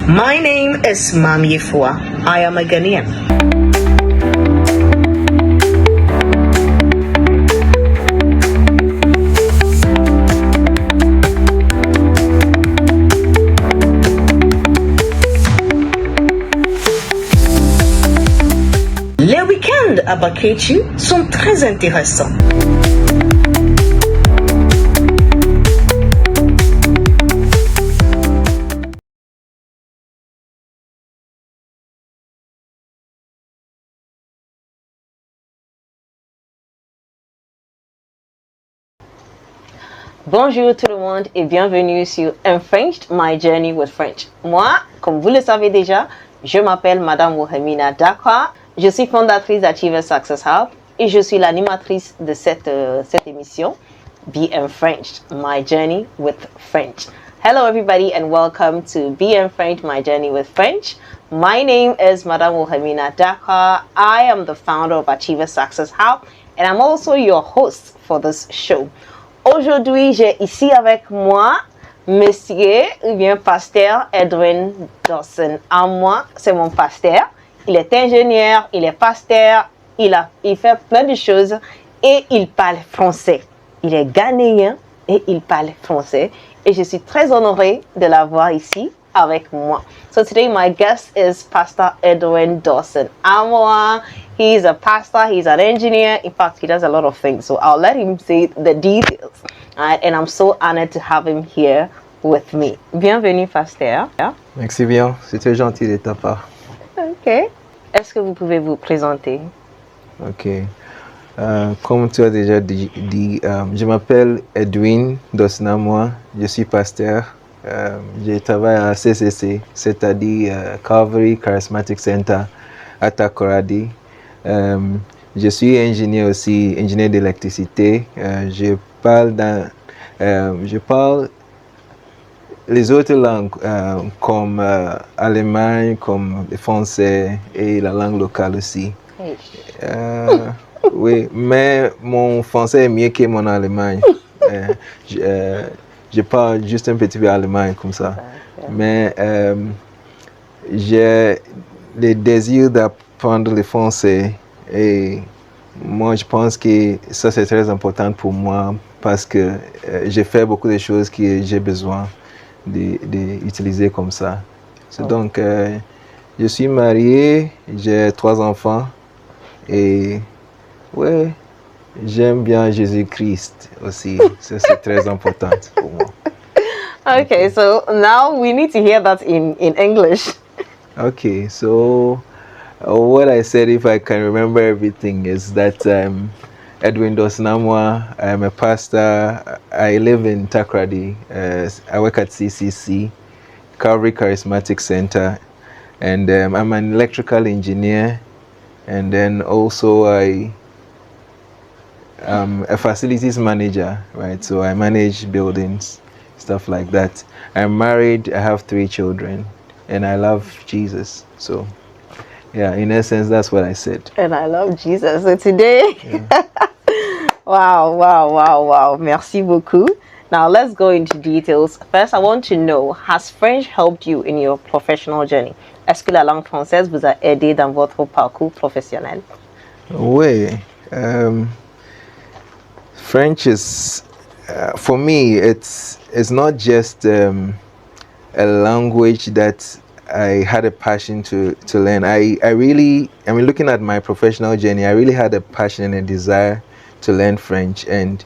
My name is Mami Fua. I am a Ghanaian. Les week-ends à Bakechi sont très intéressants. Bonjour tout le monde et bienvenue sur Enfrenched, My Journey with French. Moi, comme vous le savez déjà, je m'appelle Madame Wilma. Je suis fondatrice d'Achievers Success Hub et je suis l'animatrice de cette émission, Be Enfrenched, My Journey with French. Hello everybody and welcome to Be Enfrenched, My Journey with French. My name is Madame Wilma. I am the founder of Achievers Success Hub and I'm also your host for this show. Aujourd'hui, j'ai ici avec moi monsieur ou bien pasteur Edwin Dawson-Amoah. C'est mon pasteur. Il est ingénieur, il est pasteur, il fait plein de choses et il parle français. Il est ghanéen et il parle français. Et je suis très honorée de l'avoir ici avec moi. So today my guest is Pastor Edwin Dawson-Amoah. He's a pastor, he's an engineer. In fact, he does a lot of things. So I'll let him say the details. And I'm so honored to have him here with me. Bienvenue, pasteur. Merci bien, c'était gentil de ta part. Ok. Est-ce que vous pouvez vous présenter? Ok. Comme tu as déjà dit, je m'appelle Edwin Dawson-Amoah, je suis pasteur. Je travaille à CCC, c'est-à-dire Calvary Charismatic Center à Takoradi. Je suis ingénieur aussi, ingénieur d'électricité. Je parle les autres langues comme allemand, comme le français et la langue locale aussi. Oui, mais mon français est mieux que mon allemand. Je parle juste un petit peu allemand comme ça. Mais j'ai le désir d'apprendre le français et moi je pense que ça c'est très important pour moi parce que j'ai fait beaucoup de choses que j'ai besoin d'utiliser comme ça. Donc je suis marié, j'ai 3 enfants et ouais, j'aime bien Jésus-Christ aussi. Ça c'est très important pour moi. Okay, so now we need to hear that in English. Okay, so what I said, if I can remember everything, is that Edwin Dawson-Amoah. I'm a pastor. I live in Takoradi. I work at CCC, Calvary Charismatic Center, and I'm an electrical engineer. And then also I'm a facilities manager, right? So I manage buildings, stuff like that. I'm married. I have 3 children. And I love Jesus. So, yeah, in essence, that's what I said. And I love Jesus. So today, yeah. Wow. Merci beaucoup. Now, let's go into details. First, I want to know, has French helped you in your professional journey? Est-ce que la langue française vous a aidé dans votre parcours professionnel? Oui. French is, for me, it's not just a language that I had a passion to learn. I mean, looking at my professional journey, I really had a passion and a desire to learn French. And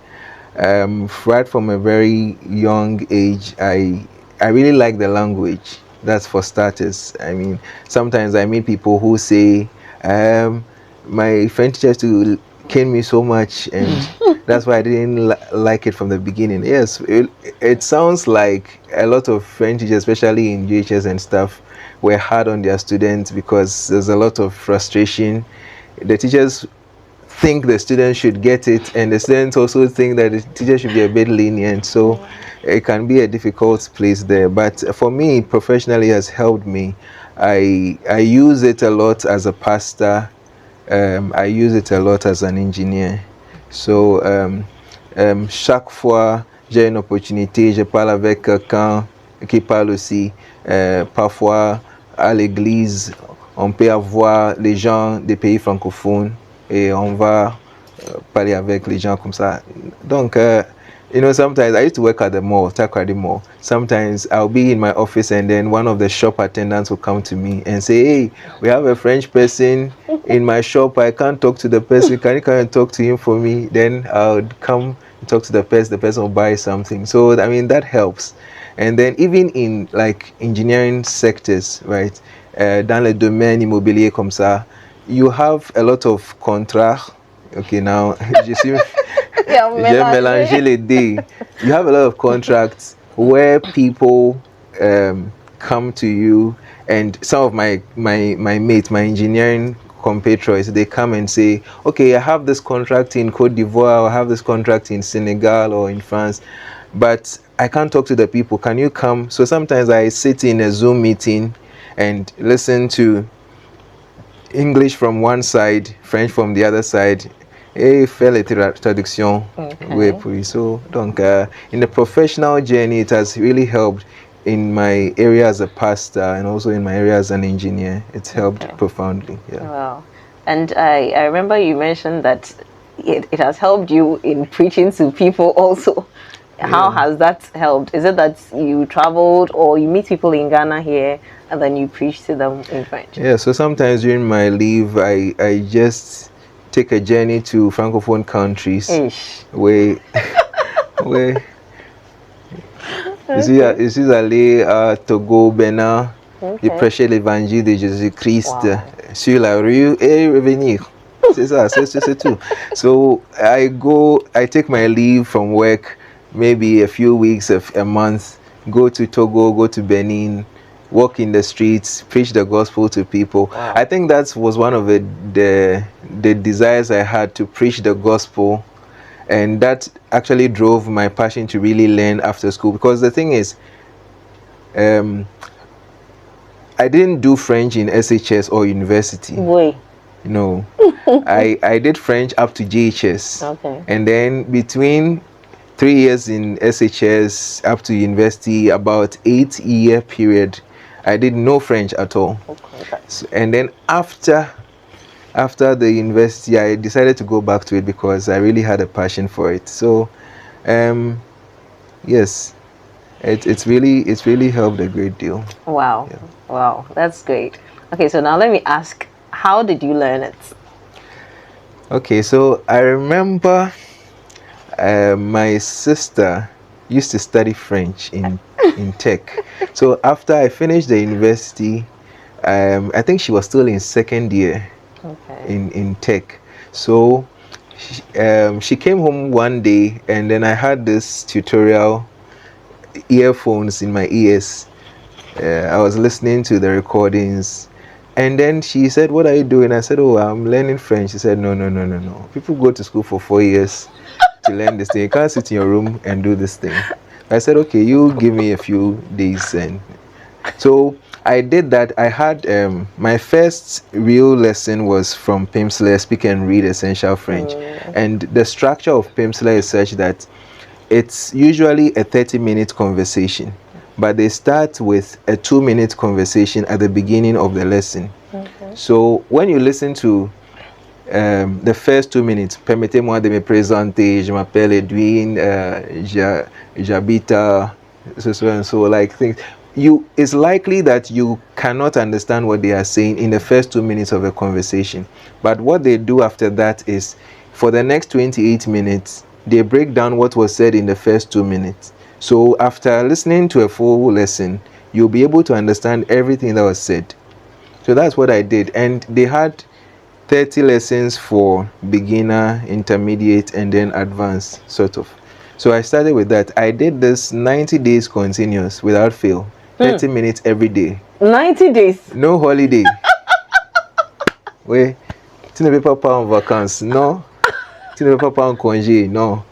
right from a very young age, I really like the language. That's for starters. I mean, sometimes I meet people who say, my French teacher used to cane me so much, and that's why I didn't like it from the beginning. Yes, it sounds like a lot of French teachers, especially in UHS and stuff, were hard on their students because there's a lot of frustration. The teachers think the students should get it, and the students also think that the teacher should be a bit lenient. So it can be a difficult place there. But for me, professionally, it has helped me. I use it a lot as a pastor. I use it a lot as an engineer. So chaque fois j'ai une opportunité, je parle avec quelqu'un qui parle aussi, parfois à l'église, on peut avoir les gens des pays francophones et on va parler avec les gens comme ça. Donc, sometimes I used to work at the mall, Takrady Mall. Sometimes I'll be in my office and then one of the shop attendants will come to me and say, hey, we have a French person in my shop. I can't talk to the person. Can you come and talk to him for me? Then I'll come and talk to the person will buy something. So, I mean, that helps. And then even in like engineering sectors, right, dans le domaine immobilier comme ça, you have a lot of contrats. Okay, now, j'ai mélangé les dés. You have a lot of contracts where people come to you, and some of my mates, my engineering compatriots, they come and say, okay, I have this contract in Cote d'Ivoire, or I have this contract in Senegal or in France, but I can't talk to the people. Can you come? So sometimes I sit in a Zoom meeting and listen to English from one side, French from the other side, et faire les traductions. Okay. So, donc, in the professional journey, it has really helped in my area as a pastor and also in my area as an engineer. It's helped profoundly. Yeah. Wow. And I remember you mentioned that it has helped you in preaching to people also. How has that helped? Is it that you traveled or you meet people in Ghana here and then you preach to them in French? Yeah, so sometimes during my leave, I just take a journey to Francophone countries. Where you see aller à Togo, Bénin, de prêcher l'évangile de Jésus-Christ sur la rue et revenir. C'est ça, c'est tout. So I take my leave from work, maybe a few weeks, a month, go to Togo, go to Benin, walk in the streets, preach the gospel to people. Wow. I think that was one of the desires I had, to preach the gospel, and that actually drove my passion to really learn after school. Because the thing is, I didn't do French in SHS or university. Oui. No. I did French up to JHS. Okay. And then between 3 years in SHS up to university, about 8-year period, I did no French at all. Okay. So, and then after the university, I decided to go back to it because I really had a passion for it. So, yes, it's really helped a great deal. Wow. Yeah. Wow, that's great. Okay, so now let me ask, how did you learn it? Okay, so I remember my sister used to study French in tech. So after I finished the university, I think she was still in second year in tech. So she came home one day, and then I had this tutorial earphones in my ears. I was listening to the recordings, and then she said, "What are you doing?" I said, "Oh, I'm learning French." She said, No. People go to school for 4 years to learn this thing. You can't sit in your room and do this thing. I said, okay, you give me a few days. And so I did that. I had my first real lesson was from Pimsleur, Speak and Read Essential French. And the structure of Pimsleur is such that it's usually a 30-minute conversation, but they start with a 2-minute conversation at the beginning of the lesson. So when you listen to the first 2 minutes, permettez-moi de me présenter, je m'appelle Edwin, j'habite, so and so, like things. It's likely that you cannot understand what they are saying in the first 2 minutes of a conversation. But what they do after that is, for the next 28 minutes, they break down what was said in the first 2 minutes. So after listening to a full lesson, you'll be able to understand everything that was said. So that's what I did. And they had 30 lessons for beginner, intermediate, and then advanced, sort of. So I started with that. I did this 90 days continuous without fail. 30 minutes every day. 90 days? No holiday. Wait, tu ne peux pas en vacances, no. Tu ne peux pas en congé, no.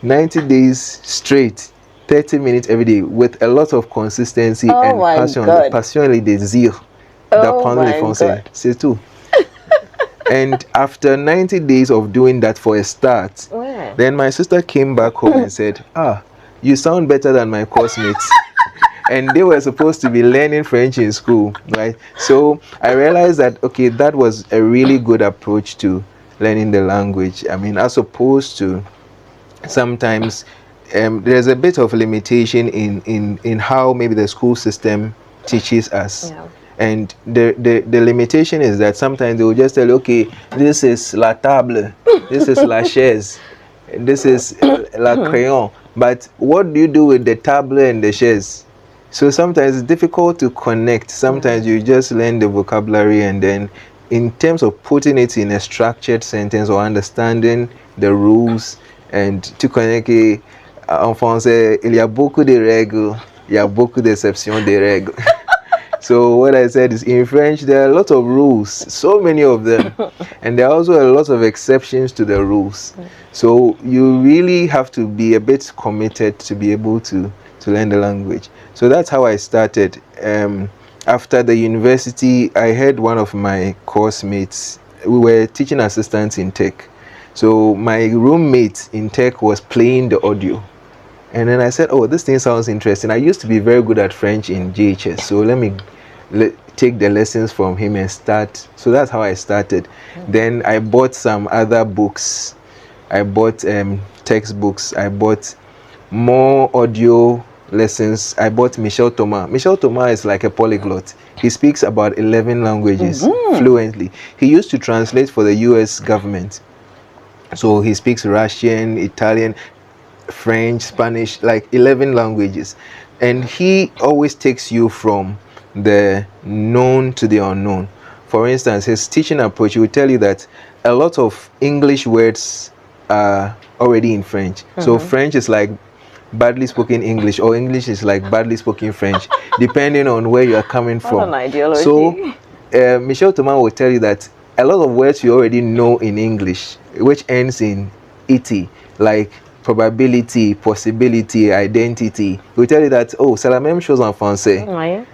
90 days straight, 30 minutes every day, with a lot of consistency and passion. Passion et désir d'apprendre le français. C'est tout. And after 90 days of doing that for a start, then my sister came back home and said, you sound better than my course mates. and they were supposed to be learning French in school, right? So I realized that, okay, that was a really good approach to learning the language. I mean, as opposed to sometimes there's a bit of limitation in how maybe the school system teaches us. Yeah. And the limitation is that sometimes they will just tell you, okay, this is la table, this is la chaise, this is la crayon. But what do you do with the table and the chaise? So sometimes it's difficult to connect. Sometimes you just learn the vocabulary, and then in terms of putting it in a structured sentence or understanding the rules and to connect, en français, il y a beaucoup de règles, il y a beaucoup d'exceptions de règles. So what I said is, in French, there are a lot of rules, so many of them, and there are also a lot of exceptions to the rules. So you really have to be a bit committed to be able to learn the language. So that's how I started. After the university, I had one of my course mates. We were teaching assistants in tech. So my roommate in tech was playing the audio. And then I said, oh, this thing sounds interesting. I used to be very good at French in GHS. So let me take the lessons from him and start. So that's how I started. Then I bought some other books. I bought textbooks. I bought more audio lessons. I bought Michel Thomas. Michel Thomas is like a polyglot. He speaks about 11 languages fluently. He used to translate for the US government. So he speaks Russian, Italian, French, Spanish, like 11 languages. And he always takes you from the known to the unknown. For instance, his teaching approach, he will tell you that a lot of English words are already in French. So French is like badly spoken English, or English is like badly spoken French, depending on where you are coming from. What an ideology. So Michel Thomas will tell you that a lot of words you already know in English, which ends in ity, like probability, possibility, identity. He will tell you that, oh, c'est la même chose en français. Ouais.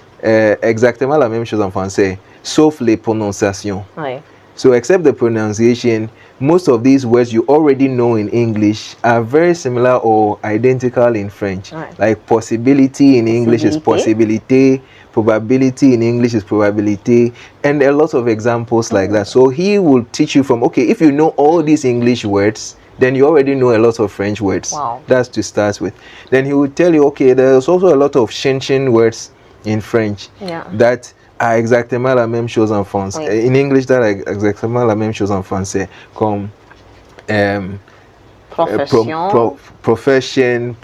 Exactement la même chose en français, sauf les prononciations. Ouais. So except the pronunciation, most of these words you already know in English are very similar or identical in French. Right. Like possibility in English is possibilité, probability in English is probability, and a lot of examples like that. So he will teach you from, okay, if you know all these English words, then you already know a lot of French words. Wow. That's to start with. Then he will tell you, okay, there's also a lot of Shinshin words in French that are exactement la même chose en français. Oui. In English, that are exactement la même chose en français. Comme profession, profession,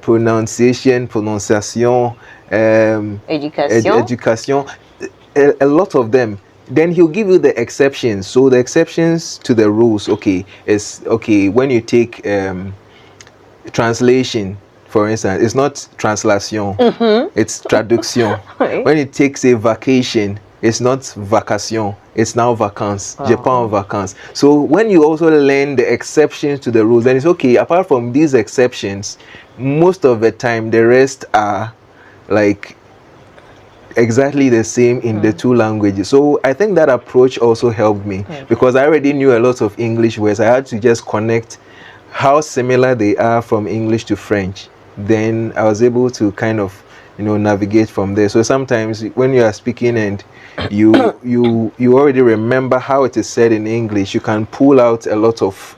pronunciation, prononciation, education, a lot of them. Then he'll give you the exceptions. So the exceptions to the rules, okay, is okay when you take translation. For instance, it's not translation, it's traduction. Oui. When it takes a vacation, it's not vacation, it's now vacances. Wow. Japan vacances. So when you also learn the exceptions to the rules, then it's okay. Apart from these exceptions, most of the time the rest are like exactly the same in the two languages. So I think that approach also helped me because I already knew a lot of English words. I had to just connect how similar they are from English to French. Then I was able to kind of, navigate from there. So sometimes when you are speaking and you already remember how it is said in English, you can pull out a lot of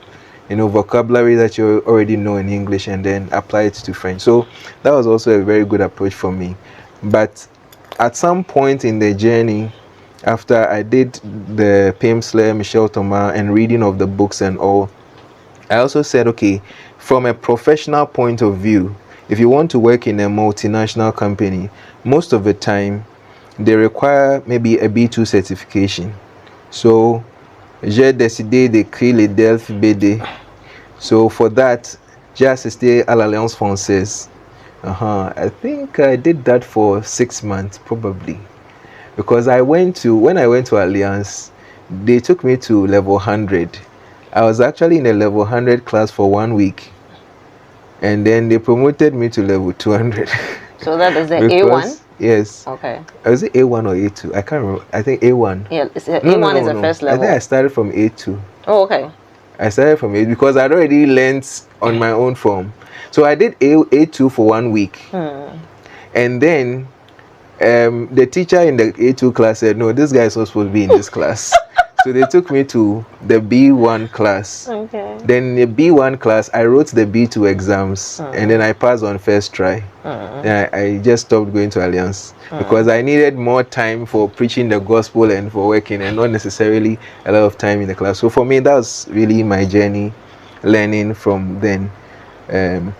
vocabulary that you already know in English and then apply it to French. So that was also a very good approach for me. But at some point in the journey, after I did the Pimsley, Michel Thomas, and reading of the books and all, I also said, okay, from a professional point of view, if you want to work in a multinational company, most of the time they require maybe a B2 certification. So j'ai décidé d'écrire le DELF BD. So for that, j'ai assisté à l'Alliance Française. I think I did that for 6 months probably, because when I went to Alliance, they took me to level 100. I was actually in a level 100 class for 1 week, and then they promoted me to level 200. So that is the A1? Yes. Okay. Was it A1 or A2? I can't remember. I think A1. Yeah, A1 is the first level. I think I started from A2. Oh, okay. I started from A because I'd already learned on my own form. So I did A2 for 1 week. And then the teacher in the A2 class said, no, this guy is not supposed to be in this class. So they took me to the B1 class. Okay. Then the B1 class, I wrote the B2 exams, and then I passed on first try. Then I just stopped going to Alliance because I needed more time for preaching the gospel and for working, and not necessarily a lot of time in the class. So for me, that was really my journey, learning from then.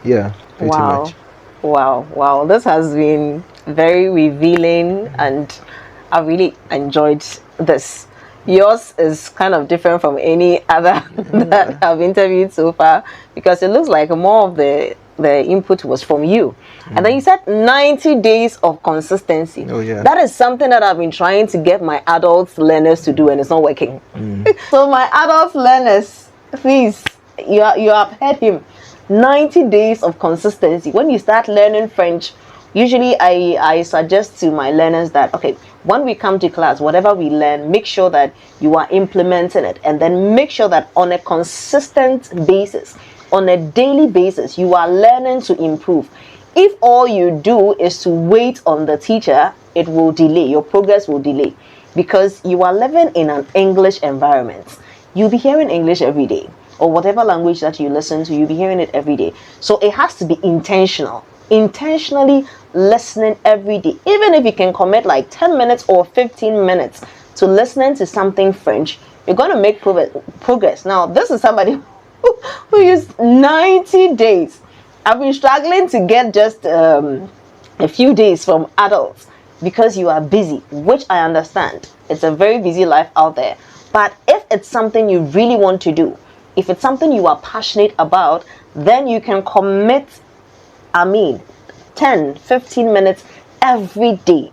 Yeah, pretty much. Wow. This has been very revealing, and I really enjoyed this. Yours is kind of different from any other that I've interviewed so far, because it looks like more of the input was from you. And then you said 90 days of consistency. Oh, yeah. That is something that I've been trying to get my adult learners to do, and it's not working. So my adult learners, please, you have heard him. 90 days of consistency. When you start learning French, usually I suggest to my learners that, okay, when we come to class, whatever we learn, make sure that you are implementing it, and then make sure that on a consistent basis, on a daily basis, you are learning to improve. If all you do is to wait on the teacher, it will delay. Your progress will delay, because you are living in an English environment. You'll be hearing English every day, or whatever language that you listen to, you'll be hearing it every day. So it has to be intentional. Intentionally listening every day. Even if you can commit like 10 minutes or 15 minutes to listening to something French, you're going to make progress. Now, this is somebody who used 90 days. I've been struggling to get just a few days from adults, because you are busy, which I understand. It's a very busy life out there. But if it's something you really want to do, if it's something you are passionate about, then you can commit 10, 15 minutes every day.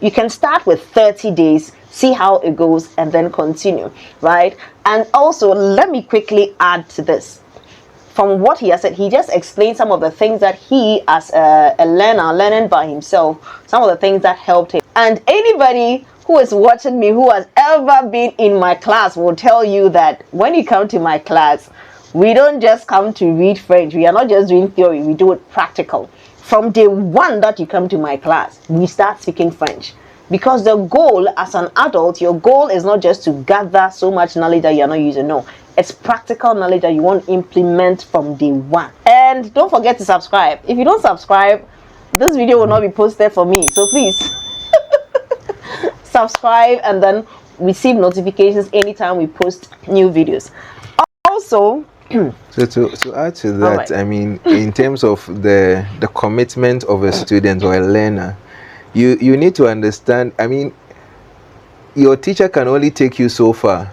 You can start with 30 days, see how it goes, and then continue, right? And also, let me quickly add to this. From what he has said, he just explained some of the things that he, as a learner, learning by himself, some of the things that helped him. And anybody who is watching me, who has ever been in my class, will tell you that when you come to my class, we don't just come to read French. We are not just doing theory. We do it practical. From day one that you come to my class, we start speaking French. Because the goal as an adult, your goal is not just to gather so much knowledge that you're not using. No, it's practical knowledge that you want to implement from day one. And don't forget to subscribe. If you don't subscribe, this video will not be posted for me. So please subscribe, and then receive notifications anytime we post new videos. Also, so to add to that, right. I mean, in terms of the commitment of a student or a learner, you need to understand, I mean, your teacher can only take you so far,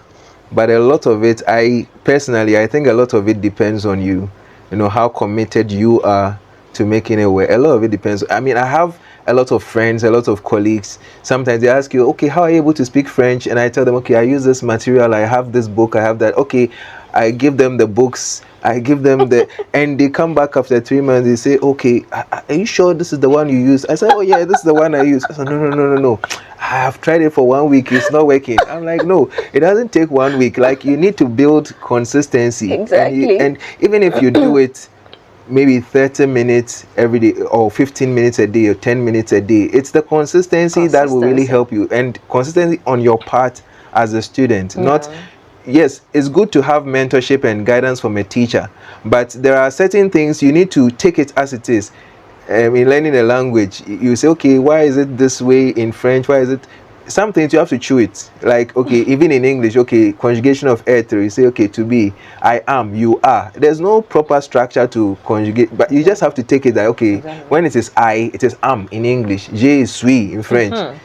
but a lot of it, I think a lot of it depends on you. You know, how committed you are to making it work. A lot of it depends. I mean, I have a lot of friends, a lot of colleagues. Sometimes they ask you, okay, how are you able to speak French? And I tell them, okay, I use this material, I have this book, I have that. Okay, I give them the books, I give them the, and they come back after 3 months, they say, okay, are you sure this is the one you use? I said, oh yeah, this is the one I use. I said, no. I have tried it for 1 week, it's not working. I'm like, no, it doesn't take 1 week. Like, you need to build consistency. Exactly. And even if you do it maybe 30 minutes every day, or 15 minutes a day, or 10 minutes a day, it's the consistency that will really help you. And consistency on your part as a student, not... Yes, it's good to have mentorship and guidance from a teacher, but there are certain things you need to take it as it is. In learning a language, you say, okay, why is it this way in French? Why is it? Some things you have to chew it. Like, okay, even in English, okay, conjugation of être, you say, okay, to be, I am, you are. There's no proper structure to conjugate, but you just have to take it that, okay, when it is I, it is am in English. Je suis in French.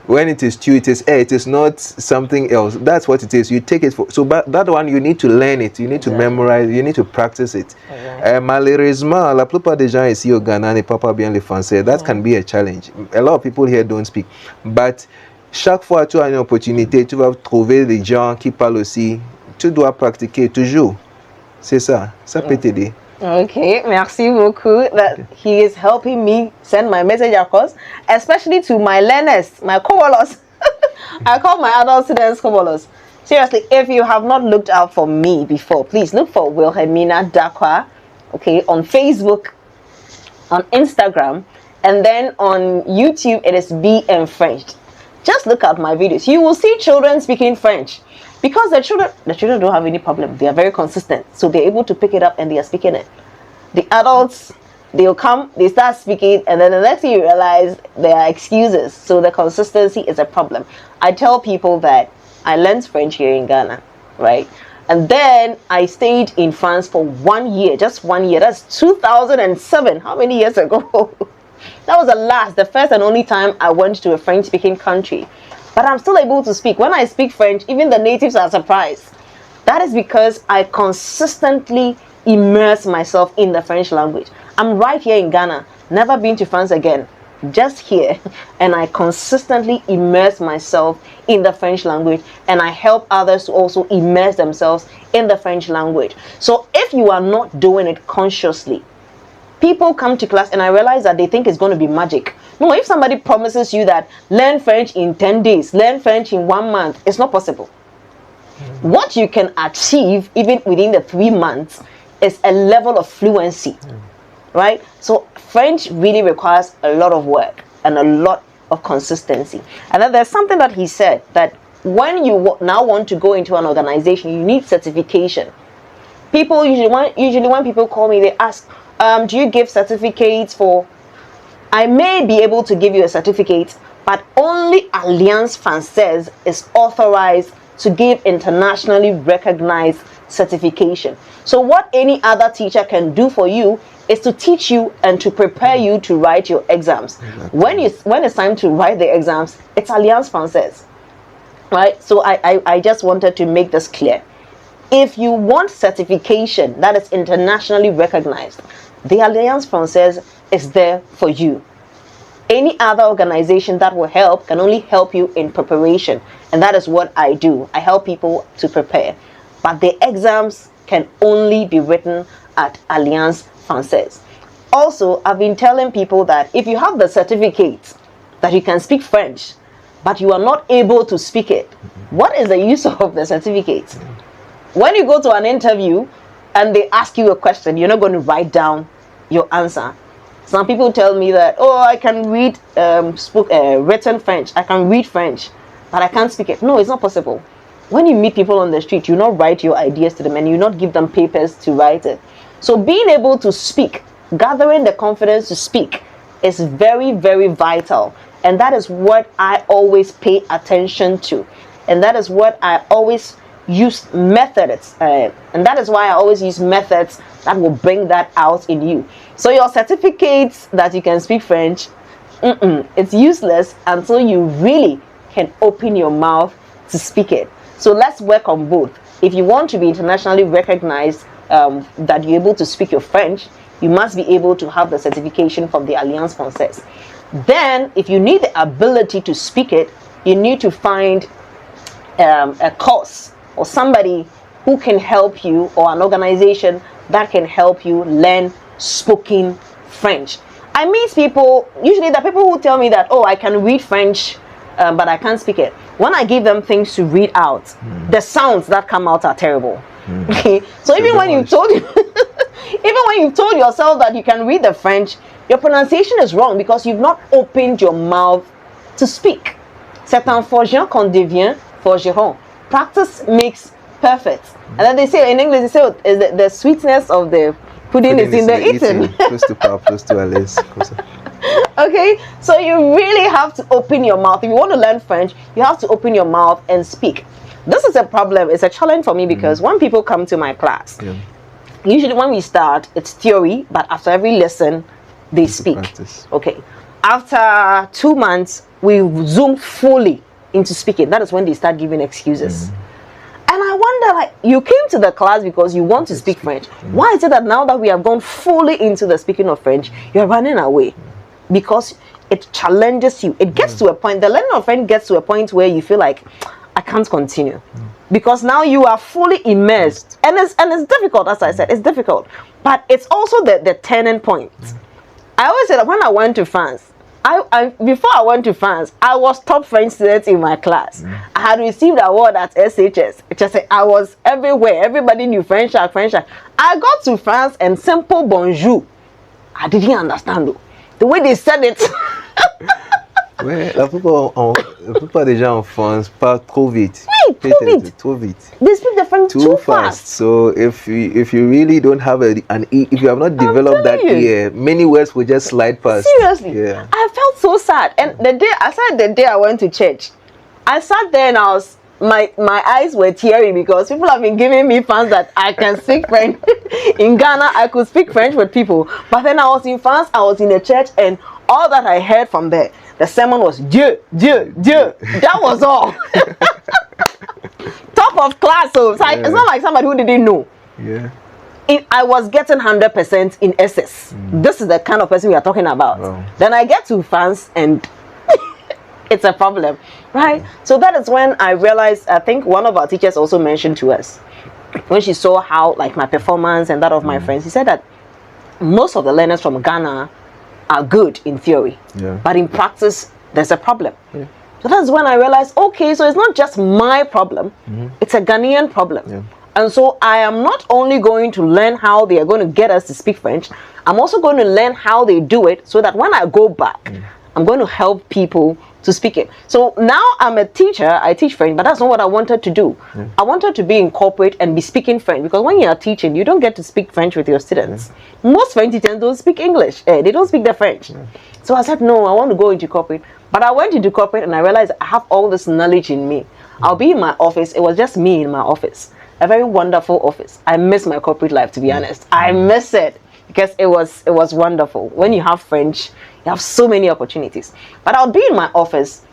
When it is tu, it is it is not something else. That's what it is. You take it for, so but that one you need to learn it, you need to memorize, you need to practice it. Malheureusement, la plupart des gens ici au Ghana ne parlent pas bien le français. That can be a challenge. A lot of people here don't speak, but chaque fois tu as une opportunité, tu vas trouver des gens qui parlent aussi. Tu dois pratiquer toujours. C'est ça. Ça peut t'aider. Okay, merci beaucoup that he is helping me send my message across, especially to my learners, my kobolos. I call my adult students kobolos. Seriously, if you have not looked out for me before, please look for Wilhelmina Dakwa, okay, on Facebook, on Instagram, and then on YouTube it is Be Enfrenched. Just look at my videos. You will see children speaking French because the children don't have any problem. They are very consistent, so they're able to pick it up and they are speaking it. The adults, they'll come, they start speaking, and then the next thing you realize there are excuses. So the consistency is a problem. I tell people that I learned French here in Ghana, right? And then I stayed in France for 1 year, just 1 year. That's 2007. How many years ago? That was the first and only time I went to a French-speaking country. But I'm still able to speak. When I speak French, even the natives are surprised. That is because I consistently immerse myself in the French language. I'm right here in Ghana, never been to France again, just here, and I consistently immerse myself in the French language, and I help others to also immerse themselves in the French language. So if you are not doing it consciously, people come to class and I realize that they think it's going to be magic. No, if somebody promises you that learn French in 10 days, learn French in 1 month, it's not possible. What you can achieve even within the 3 months is a level of fluency, right? So French really requires a lot of work and a lot of consistency. And then there's something that he said, that when you now want to go into an organization, you need certification. People usually when people call me, they ask, do you give certificates for? I may be able to give you a certificate, but only Alliance Française is authorized to give internationally recognized certification. So what any other teacher can do for you is to teach you and to prepare you to write your exams. Exactly. When it's time to write the exams, it's Alliance Française, right? So I just wanted to make this clear. If you want certification that is internationally recognized, the Alliance Française is there for you. Any other organization that will help can only help you in preparation, and that is what I do. I help people to prepare, but the exams can only be written at Alliance Française. Also, I've been telling people that if you have the certificate that you can speak French, but you are not able to speak it, what is the use of the certificate? When you go to an interview and they ask you a question, you're not going to write down your answer. Some people tell me that, oh, I can read written French, I can read French, but I can't speak it. No, it's not possible. When you meet people on the street, you not write your ideas to them and you not give them papers to write it. So being able to speak, gathering the confidence to speak is very, very vital. And that is what I always pay attention to. And that is what I always use methods. And that is why I always use methods that will bring that out in you. So your certificates that you can speak French, it's useless until you really can open your mouth to speak it. So let's work on both. If you want to be internationally recognized, that you're able to speak your French, you must be able to have the certification from the Alliance Française. Then, if you need the ability to speak it, you need to find a course or somebody who can help you, or an organization that can help you learn spoken French. I meet people, usually the people who tell me that, oh, I can read French, but I can't speak it. When I give them things to read out, the sounds that come out are terrible. Okay, so even when you've told yourself that you can read the French, your pronunciation is wrong because you've not opened your mouth to speak. C'est en forgeant qu'on devient forgeron. Practice makes perfect. And then they say in English, they say the sweetness of the pudding is in the eating. Close to Pop, close to Alice. Okay, so you really have to open your mouth. If you want to learn French, you have to open your mouth and speak. This is a problem. It's a challenge for me because when people come to my class, usually when we start, it's theory, but after every lesson, they speak. Practice. Okay. After 2 months, we zoom fully into speaking. That is when they start giving excuses. And I wonder, like, you came to the class because you want to speak French. Why is it that now that we have gone fully into the speaking of French, you're running away? Because it challenges you. It gets to a point, the learning of French gets to a point where you feel like, I can't continue. Because now you are fully immersed. And it's difficult, as I said, it's difficult. But it's also the turning point. I always say that when I went to France, before I went to France, I was top French student in my class. I had received an award at SHS. I was everywhere. Everybody knew French. I got to France and simple bonjour I didn't understand though. The way they said it. Ouais, la plupart des gens en France parlent trop vite. Oui, trop vite. They speak the French too fast. So if you really don't have if you have not developed that ear, many words will just slide past. Seriously, yeah. I felt so sad. And the day I went to church, I sat there and my eyes were teary because people have been giving me fans that I can speak French. In Ghana, I could speak French with people. But then I was in France, I was in a church, and all that I heard from there, the sermon was Dieu, Dieu, Dieu. That was all. Top of class. So it's not like somebody who didn't know. Yeah. I was getting 100% in SS. This is the kind of person we are talking about. Wow. Then I get to France and it's a problem, right? Yeah. So that is when I realized, I think one of our teachers also mentioned to us, when she saw how like my performance and that of my friends, he said that most of the learners from Ghana are good in theory, but in practice, there's a problem. Yeah. So that's when I realized, okay, so it's not just my problem, it's a Ghanaian problem. Yeah. And so I am not only going to learn how they are going to get us to speak French, I'm also going to learn how they do it so that when I go back, I'm going to help people to speak it. So now I'm a teacher, I teach French, but that's not what I wanted to do. I wanted to be in corporate and be speaking French, because when you are teaching, you don't get to speak French with your students. Most French teachers don't speak English. They don't speak the French. So I said, no, I want to go into corporate. But I went into corporate and I realized I have all this knowledge in me. I'll be in my office. It was just me in my office. A very wonderful office. I miss my corporate life, to be honest. I miss it because it was wonderful. When you have French, you have so many opportunities. But I'll be in my office.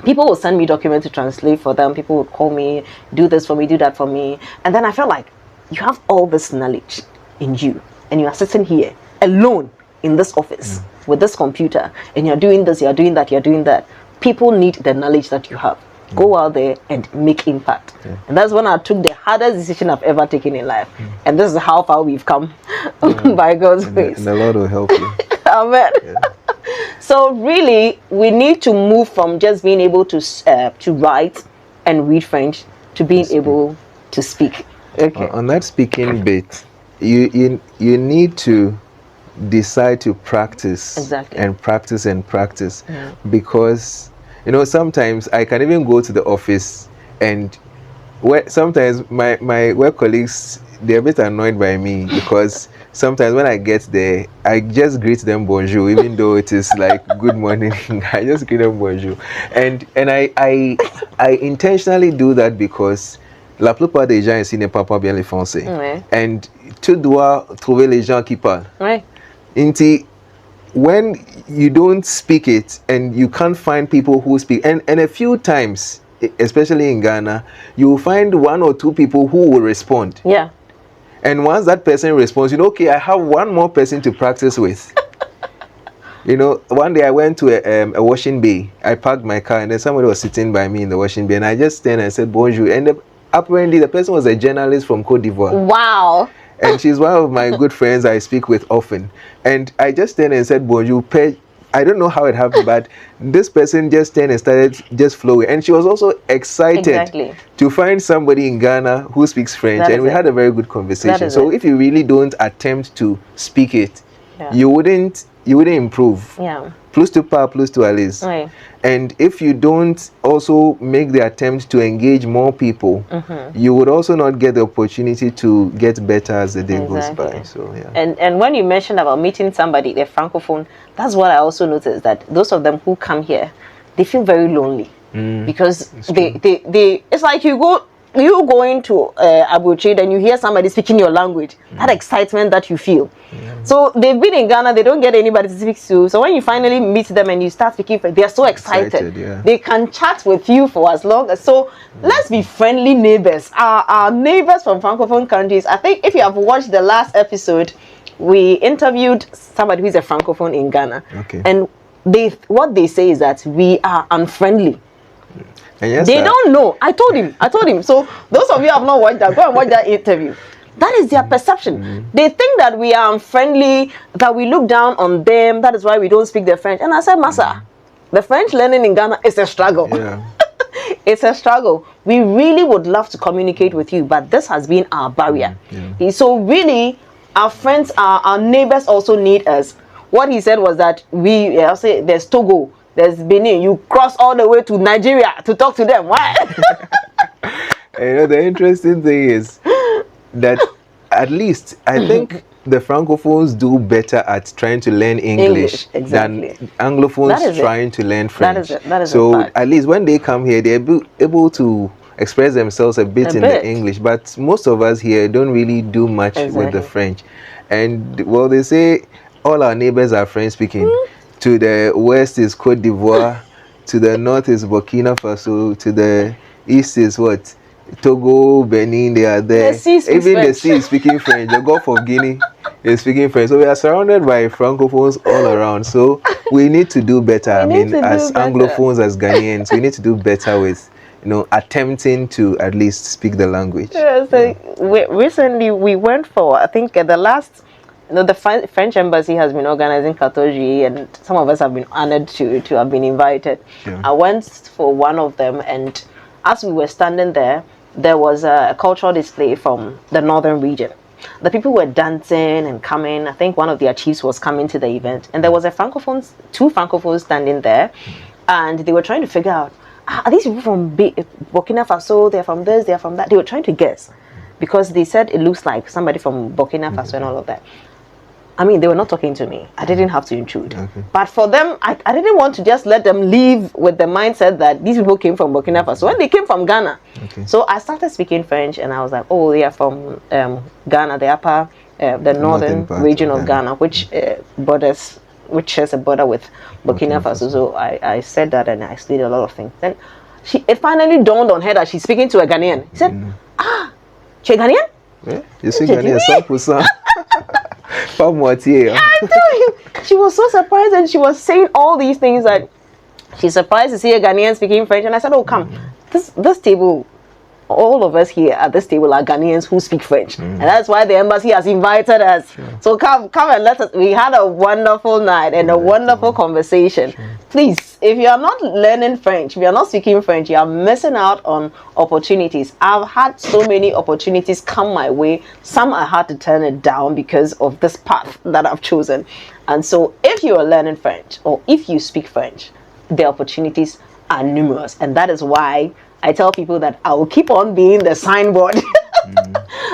People will send me documents to translate for them. People would call me, do this for me, do that for me. And then I felt like you have all this knowledge in you. And you are sitting here alone in this office with this computer. And you're doing this, you're doing that, you're doing that. People need the knowledge that you have. Go out there and make impact. And that's when I took the hardest decision I've ever taken in life. And this is how far we've come by God's grace. And the Lord will help you. Amen. So really, we need to move from just being able to write and read French to being able to speak. Okay. On that speaking bit, you need to decide to practice and practice and practice, because sometimes I can even go to the office and sometimes my work colleagues, they're a bit annoyed by me because sometimes when I get there, I just greet them bonjour, even though it is like good morning. I just greet them bonjour, and I intentionally do that because la plupart des gens ici ne parlent pas bien le français, and tu dois trouver les gens qui parlent. Inti, when you don't speak it and you can't find people who speak, and a few times, especially in Ghana, you will find one or two people who will respond. Yeah. And once that person responds, okay, I have one more person to practice with. One day I went to a washing bay. I parked my car and then somebody was sitting by me in the washing bay, and I just stand and said bonjour. And apparently the person was a journalist from Côte d'Ivoire. Wow. And she's one of my good friends I speak with often. And I just turned and said bonjour. I don't know how it happened, but this person just turned and started just flowing. And she was also excited to find somebody in Ghana who speaks French. And we had a very good conversation. So if you really don't attempt to speak it, you wouldn't improve. Yeah. Plus tu pas, plus tu allez. Right. And if you don't also make the attempt to engage more people, you would also not get the opportunity to get better as the day goes by. So yeah. And when you mentioned about meeting somebody, the francophone, that's what I also noticed, that those of them who come here, they feel very lonely because they it's like you go into Abuchi and you hear somebody speaking your language, that excitement that you feel. So they've been in Ghana, they don't get anybody to speak to. So when you finally meet them and you start speaking, they're so excited. They can chat with you for as long as. So let's be friendly neighbors. Our neighbors from Francophone countries, I think if you have watched the last episode, we interviewed somebody who's a Francophone in Ghana. And what they say is that we are unfriendly. Yes, they don't know. I told him. So those of you who have not watched that, go and watch that interview. That is their perception. They think that we are unfriendly, that we look down on them. That is why we don't speak their French. And I said, Massa, the French learning in Ghana is a struggle. It's a struggle. We really would love to communicate with you, but this has been our barrier. So really, Our friends, our neighbors also need us. What he said was that I'll say there's Togo, there's Benin. You cross all the way to Nigeria to talk to them. Why? The interesting thing is that at least I think the Francophones do better at trying to learn English exactly. than Anglophones trying to learn French. That is so at least when they come here, they're able to express themselves a bit in the English. But most of us here don't really do much with the French. And well, they say all our neighbors are French speaking. To the west is Cote d'Ivoire, to the north is Burkina Faso, to the east is what? Togo, Benin, they are there. Even the sea is speaking French. The Gulf of Guinea is speaking French. So we are surrounded by Francophones all around. So we need to do better. As Anglophones, as Ghanaians, we need to do better with, attempting to at least speak the language. Recently we went for, I think the last, the French embassy has been organizing 14 and some of us have been honored to have been invited. Sure. I went for one of them, and as we were standing there was a cultural display from the northern region. The people were dancing and coming. I think one of their chiefs was coming to the event, and there was two Francophones standing there, and they were trying to figure out, are these people from Burkina Faso? They're from this, they're from that. They were trying to guess, because they said it looks like somebody from Burkina Faso and all of that. I mean, they were not talking to me. I didn't have to intrude. But for them, I didn't want to just let them leave with the mindset that these people came from Burkina Faso when they came from Ghana. So I started speaking French, and I was like, oh, they are from Ghana, the upper, the northern region of Ghana, which shares a border with Burkina Faso. So I said that, and I explained a lot of things. Then it finally dawned on her that she's speaking to a Ghanaian. She said, you're Ghanaian? Yeah, you see Ghanaian, 100%. I tell you, she was so surprised, and she was saying all these things that she's surprised to see a Ghanaian speaking French. And I said, oh, come, this table, all of us here at this table are Ghanaians who speak French, and that's why the embassy has invited us. So come and let us. We had a wonderful night and a wonderful conversation. Please, if you are not learning French, if you are not speaking French, you are missing out on opportunities. I've had so many opportunities come my way. Some I had to turn it down because of this path that I've chosen. And so if you are learning French, or if you speak French, the opportunities are numerous. And that is why I tell people that I will keep on being the signboard.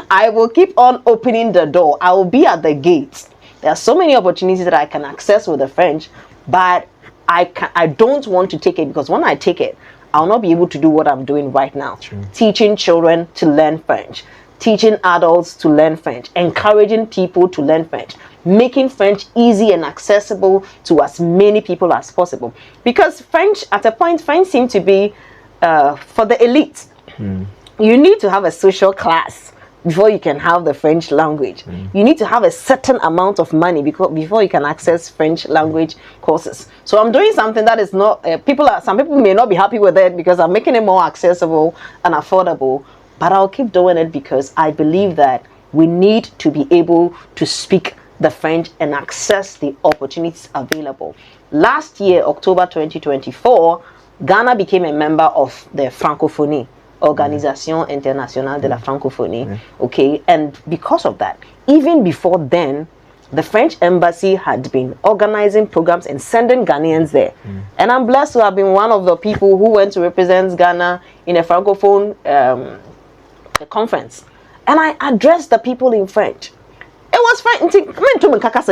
I will keep on opening the door. I will be at the gate. There are so many opportunities that I can access with the French, but I don't want to take it, because when I take it, I'll not be able to do what I'm doing right now. Teaching children to learn French, teaching adults to learn French, encouraging people to learn French, making French easy and accessible to as many people as possible. Because French, at a point, French seemed to be for the elite. You need to have a social class before you can have the French language. You need to have a certain amount of money before you can access French language courses. So I'm doing something that is not, some people may not be happy with it, because I'm making it more accessible and affordable, but I'll keep doing it because I believe that we need to be able to speak the French and access the opportunities available. Last year, October 2024, Ghana became a member of the Francophonie, Organisation Internationale de la Francophonie. Okay, and because of that, even before then, the French embassy had been organizing programs and sending Ghanaians there. And I'm blessed to have been one of the people who went to represent Ghana in a Francophone conference. And I addressed the people in French. It was French.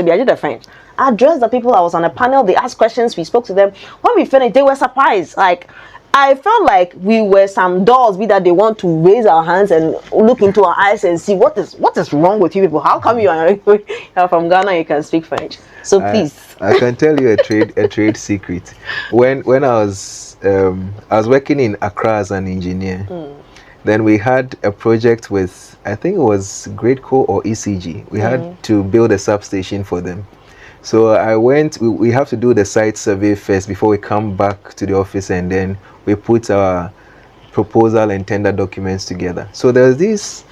I did the French. I addressed the people. I was on a panel. They asked questions. We spoke to them. When we finished, they were surprised. Like, I felt like we were some dolls, be that they want to raise our hands and look into our eyes and see what is wrong with you people. How come you are from Ghana? You can speak French. So please. I can tell you a trade secret. When I was working in Accra as an engineer. Then we had a project with, I think it was Gradeco or ECG. We had to build a substation for them. So I went, we have to do the site survey first before we come back to the office, and then we put our proposal and tender documents together. So there's this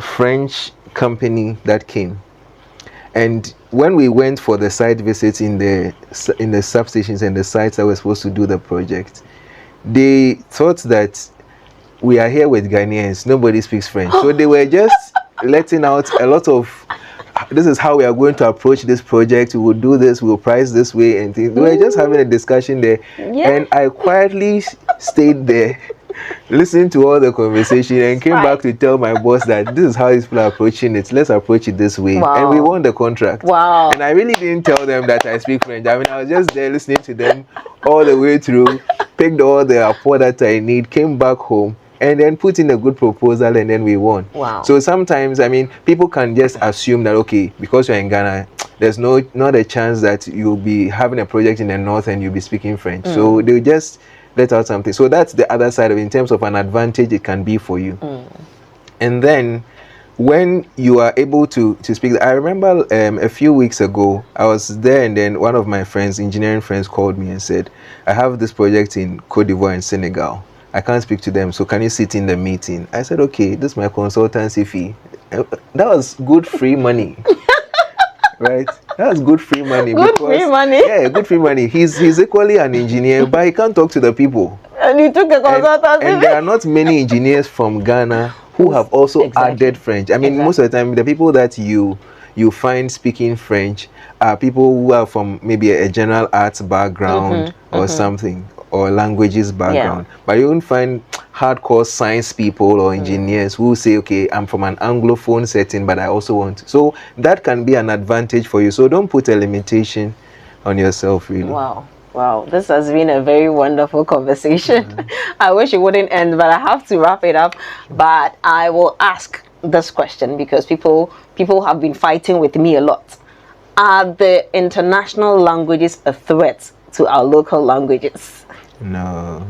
French company that came. And when we went for the site visits in the substations and the sites that were supposed to do the project, they thought that we are here with Ghanaians, nobody speaks French. So they were just letting out a lot of this is how we are going to approach this project. We will do this. We will price this way and things. We were just having a discussion there, and I quietly stayed there, listened to all the conversation, and came back to tell my boss that this is how these people are approaching it. Let's approach it this way, and we won the contract. Wow! And I really didn't tell them that I speak French. I mean, I was just there listening to them all the way through, picked all the apport that I need, came back home, and then put in a good proposal, and then we won. Wow. So sometimes, I mean, people can just assume that, okay, because you're in Ghana, there's not a chance that you'll be having a project in the north and you'll be speaking French. So they'll just let out something. So that's the other side of it, in terms of an advantage it can be for you. And then when you are able to speak, I remember a few weeks ago, I was there, and then one of my friends, engineering friends, called me and said, I have this project in Cote d'Ivoire and Senegal. I can't speak to them, so can you sit in the meeting? I said, okay, this is my consultancy fee. That was good free money. Right? That was good free money. Free money? Yeah, good free money. He's equally an engineer, but he can't talk to the people. And you took a consultancy and there are not many engineers from Ghana who have also added French. I mean, most of the time, the people that you find speaking French are people who are from maybe a general arts background or something, or languages background. But you won't find hardcore science people or engineers who say, okay, I'm from an Anglophone setting, but I also want to. So that can be an advantage for you. So don't put a limitation on yourself, really. Wow, this has been a very wonderful conversation. I wish it wouldn't end, but I have to wrap it up. But I will ask this question because people have been fighting with me a lot. Are the international languages a threat to our local languages? No,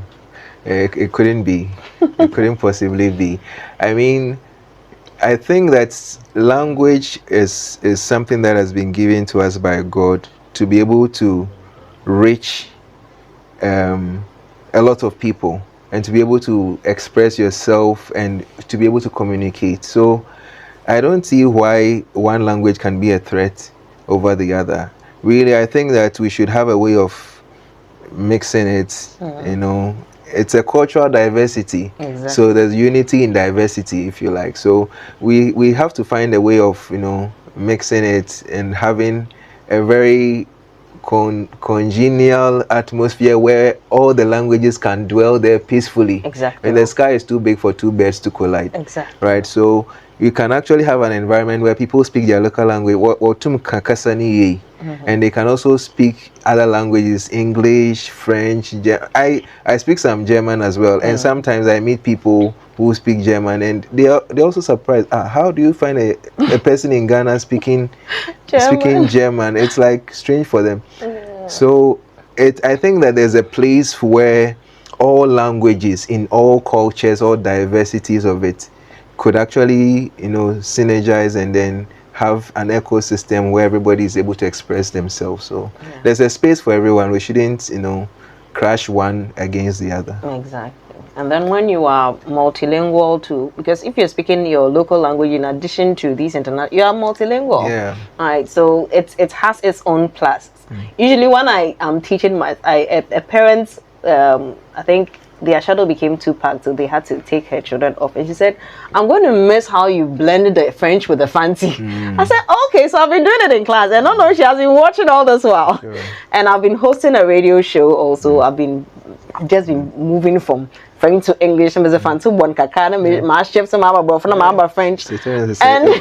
it couldn't be. It couldn't possibly be. I mean, I think that language is something that has been given to us by God to be able to reach a lot of people and to be able to express yourself and to be able to communicate. So I don't see why one language can be a threat over the other. Really, I think that we should have a way of mixing it. You know, it's a cultural diversity. So there's unity in diversity, if you like. So we have to find a way of, you know, mixing it and having a very congenial atmosphere where all the languages can dwell there peacefully. And the sky is too big for two birds to collide. Right? So you can actually have an environment where people speak their local language, and they can also speak other languages, English, French. I speak some German as well, and sometimes I meet people who speak German, and they're also surprised. How do you find a person in Ghana speaking German? It's like strange for them. So I think that there's a place where all languages in all cultures, all diversities of it, could actually, you know, synergize and then have an ecosystem where everybody is able to express themselves. So there's a space for everyone. We shouldn't, you know, crash one against the other. And then when you are multilingual too, because if you're speaking your local language in addition to these international, you are multilingual. All right. So it has its own plus. Usually when I am teaching a parents, I think their shadow became too packed, so they had to take her children off. And she said, I'm going to miss how you blended the French with the fancy. I said, okay, so I've been doing it in class. And no, she has been watching all this while. And I've been hosting a radio show also. I've just been moving from French to English. I'm a fan to one kakana, my chef, some other boyfriend, my French. And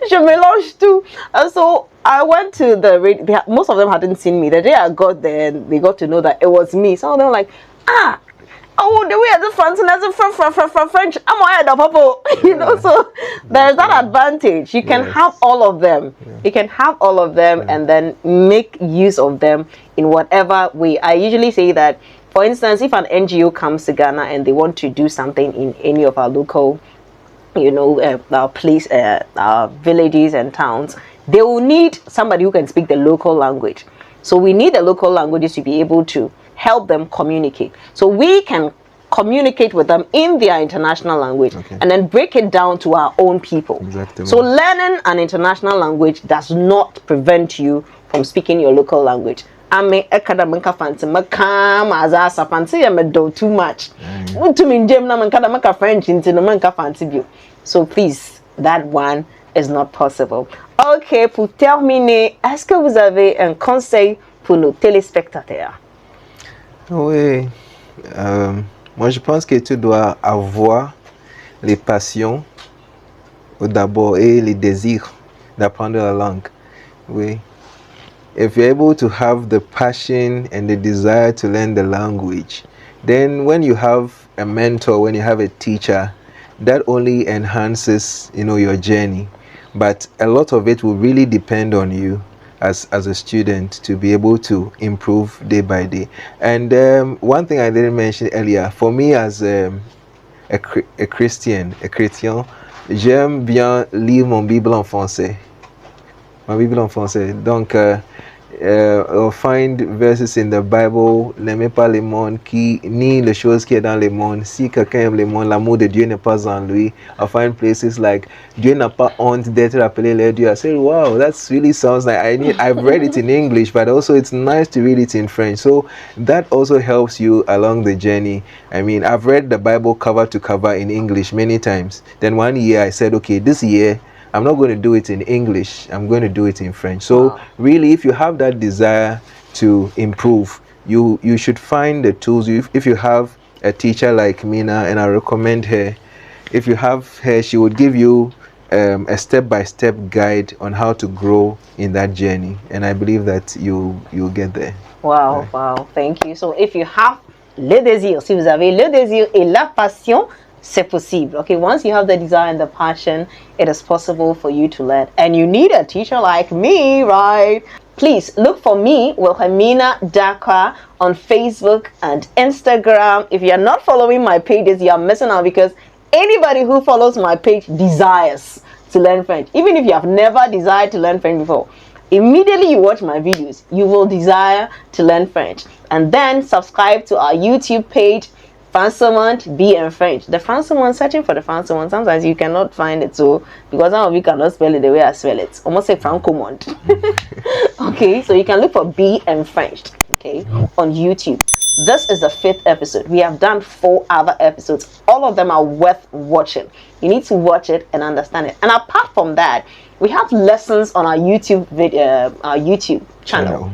she melange too. And so I went to the radio. Most of them hadn't seen me. The day I got there, they got to know that it was me. Some of them were like, the way at the front and as French, I'm ahead of Papa. You know, so there's that advantage. You can have all of them. You can have all of them and then make use of them in whatever way. I usually say that, for instance, if an NGO comes to Ghana and they want to do something in any of our local, you know, our place, our villages and towns, they will need somebody who can speak the local language. So we need the local languages to be able to help them communicate. So we can communicate with them in their international language and then break it down to our own people. So learning an international language does not prevent you from speaking your local language. I mean, academic fancy, makam as a fancy, I'm do too much. To me, German, French, into the manka fancy view. So please, that one is not possible. Ok, pour terminer, est-ce que vous avez un conseil pour nos téléspectateurs? Oui. Moi, je pense que tu dois avoir les passions d'abord et les désirs d'apprendre la langue. Oui. If you're able to have the passion and the desire to learn the language, then when you have a mentor, when you have a teacher, that only enhances, your journey. But a lot of it will really depend on you as a student to be able to improve day by day. And one thing I didn't mention earlier, for me as a chrétien, j'aime bien lire mon Bible en français. Ma Bible en français. Donc, I'll find verses in the Bible. N'aimez pas le monde ni les choses qui est dans le monde. Si quelqu'un aime le monde, l'amour de Dieu n'est pas en lui. I'll find places like Dieu n'a pas honte d'être appelé le Dieu. I say, wow, that really sounds like I've read it in English, but also it's nice to read it in French. So that also helps you along the journey. I mean, I've read the Bible cover to cover in English many times. Then one year I said, okay, this year I'm not going to do it in English. I'm going to do it in French. So really, if you have that desire to improve, you should find the tools. If you have a teacher like Mina, and I recommend her, if you have her, she would give you a step-by-step guide on how to grow in that journey. And I believe that you'll get there. Wow, right. Wow. Thank you. So if you have le désir, si vous avez le désir et la passion, c'est possible. Okay, once you have the desire and the passion, it is possible for you to learn. And you need a teacher like me, right? Please look for me, Wilhelmina Dakwa, on Facebook and Instagram. If you're not following my pages, you're missing out, because anybody who follows my page desires to learn French. Even if you have never desired to learn French before, immediately you watch my videos, you will desire to learn French. And then subscribe to our YouTube page, Français be Enfrenched. The Français, searching for the Français, sometimes you cannot find it, so because some of you cannot spell it the way I spell it. Almost say Francomont. Okay, so you can look for Be Enfrenched, okay, on YouTube. This is the 5th episode. We have done 4 other episodes. All of them are worth watching. You need to watch it and understand it. And apart from that, we have lessons on our YouTube channel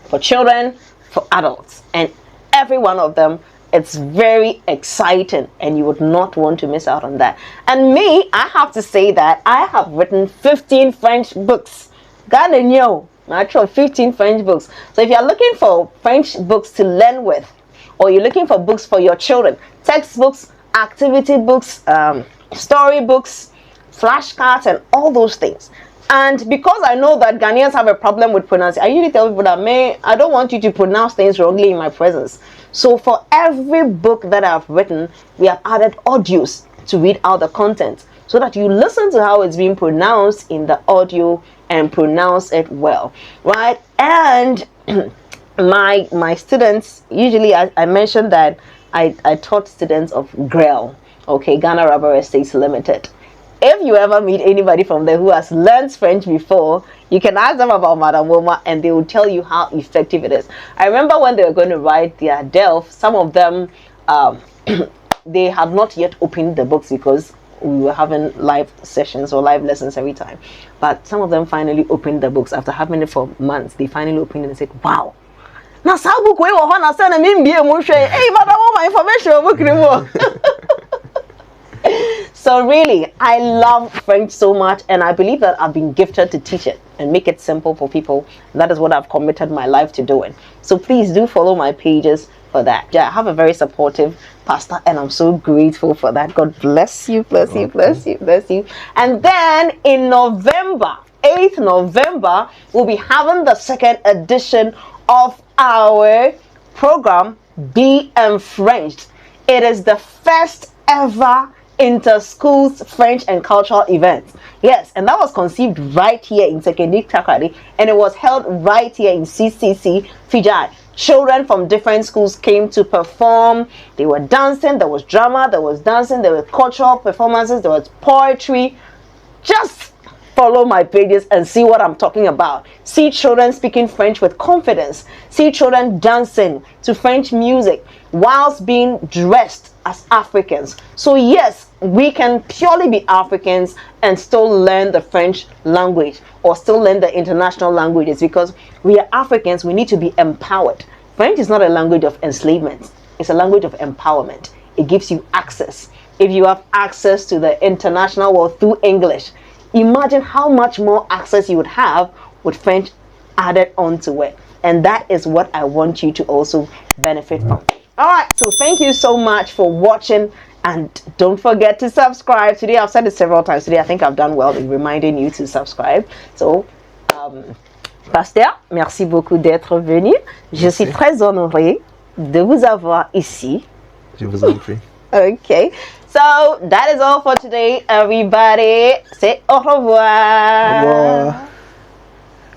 for children, for adults, and every one of them, it's very exciting, and you would not want to miss out on that. And me, I have to say that I have written 15 French books. Ghanaian, natural 15 French books. So if you're looking for French books to learn with, or you're looking for books for your children, textbooks, activity books, story books, flashcards, and all those things. And because I know that Ghanaians have a problem with pronunciation, I usually tell people that, I don't want you to pronounce things wrongly in my presence. So for every book that I've written, we have added audios to read out the content, so that you listen to how it's being pronounced in the audio and pronounce it well, right? And my students, usually I mentioned that I taught students of GREL, okay, Ghana Rubber Estates Limited. If you ever meet anybody from there who has learned French before, you can ask them about Madam Wilma, and they will tell you how effective it is. I remember when they were going to write their DELF, some of them, they had not yet opened the books, because we were having live sessions or live lessons every time. But some of them finally opened the books after having it for months. They finally opened it and said, wow. Now, book we were send me hey, Madam Wilma, information book. So really, I love French so much, and I believe that I've been gifted to teach it and make it simple for people. That is what I've committed my life to doing. So please do follow my pages for that. Yeah, I have a very supportive pastor, and I'm so grateful for that. God bless you, bless you, bless you, bless you. And then in November, 8th November, we'll be having the 2nd edition of our program, Be Enfrenched. It is the first ever inter-schools French and cultural event. Yes, and that was conceived right here in Sekedik Takrady, and it was held right here in CCC Fijai. Children from different schools came to perform. They were dancing, there was drama, there was dancing, there were cultural performances, there was poetry. Just follow my pages and see what I'm talking about. See children speaking French with confidence. See children dancing to French music whilst being dressed as Africans. So yes, we can purely be Africans and still learn the French language or still learn the international languages, because we are Africans. We need to be empowered. French is not a language of enslavement. It's a language of empowerment. It gives you access. If you have access to the international world through English, imagine how much more access you would have with French added onto it. And that is what I want you to also benefit from. All right, so thank you so much for watching, and don't forget to subscribe. Today I've said it several times. Today I think I've done well in reminding you to subscribe. So Pasteur, merci beaucoup d'être venu. Je suis très honorée de vous avoir ici. Je vous en prie. Okay, so that is all for today, everybody. Say au revoir. Au revoir.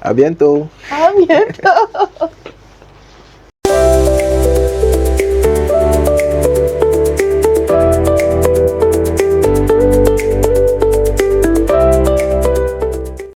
À bientôt. À bientôt.